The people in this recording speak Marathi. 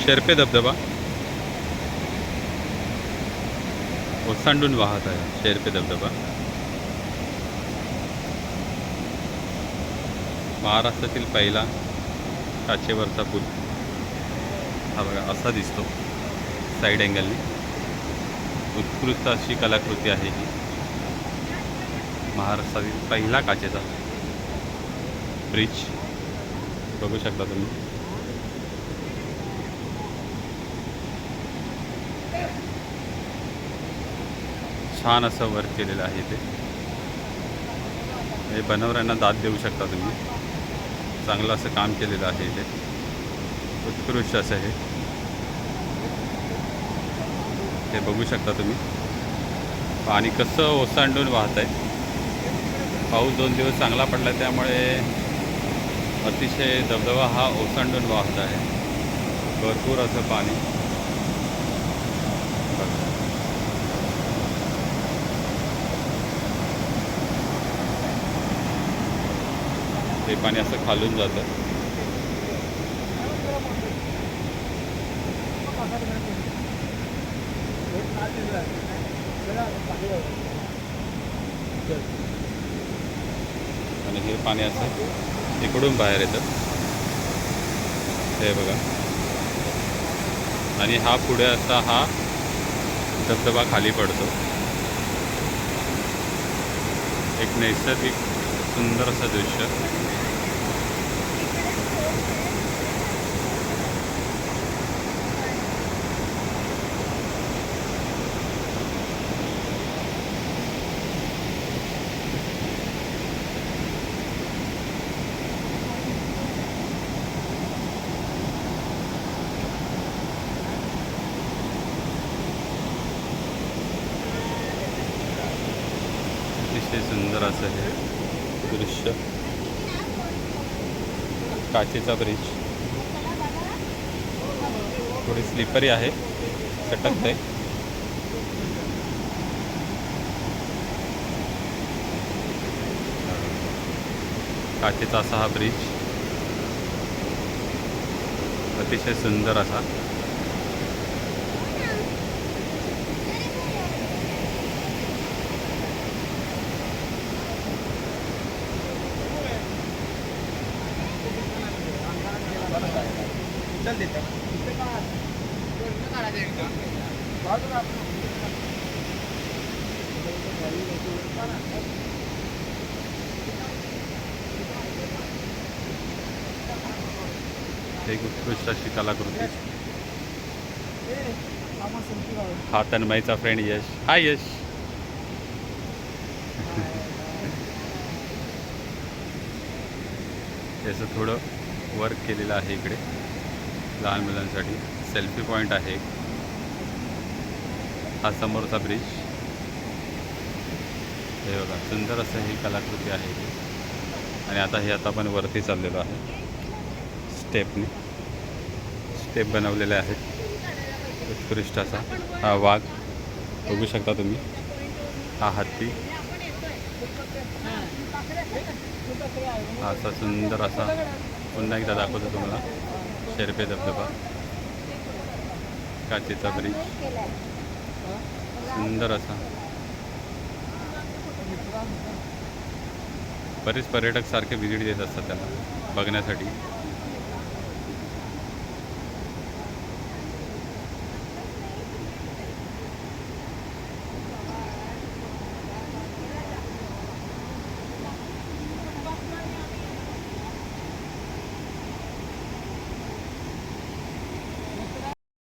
शेर्पे धबधबा ओसांडून वाहत आहे शेर्पे धबधबा. महाराष्ट्रातील पहिला काचेवरचा पूल हा बघा असा दिसतो साईड अँगलनी. उत्कृष्ट अशी कलाकृती आहे ही. महाराष्ट्रातील पहिला काचेचा ब्रिज बघू शकता तुम्ही. छान असं वर्क केलेलं आहे ते. हे बनवऱ्यांना दाद देऊ शकता तुम्ही. चांगलं असं काम केलेलं आहे इथे. उत्कृष्ट असं हे बघू शकता तुम्ही. पाणी कसं ओसांडून वाहत आहे. पाऊस 2 दिवस चांगला पडला त्यामुळे अतिशय धबधबा हा ओसांडून वाहत आहे. भरपूर असं पाणी. हे पाणी असं खालून जातं. आणि हे पाणी असं इकडून बाहेर येतं हे बघा. आणि हा पुढे असा हा धबधबा खाली पडतो. एक नैसर्गिक सुंदर असं दृश्य. अतिशय सुंदर असं हे दृश्य. काचेचा ब्रिज थोडी स्लिपरी आहे, चटकत आहे. काचेचा असा हा ब्रिज अतिशय सुंदर असा. एक उत्कृष्ट अशी कलाकृती. हा तन्मयचा फ्रेंड यश. हाय यश. याचं थोडं वर्क केलेलं आहे इकडे लहान मुलांसाठी. सेल्फी पॉईंट आहे. हा समोरचा ब्रिज. हे बघा सुंदर असं ही कलाकृती आहे इथे. आणि आता आपण वरती चाललेलो आहे. स्टेप बनवलेले आहेत उत्कृष्ट असा. हा वाघ बघू शकता तुम्ही. हा हत्ती. हा असा सुंदर असा पुन्हा एकदा दाखवतो तुम्हाला शेर्पे धबधबा. काचेचा ब्रिज सुंदर असा. बरेच पर्यटक सारखे व्हिजिट देत असतात त्याला बघण्यासाठी.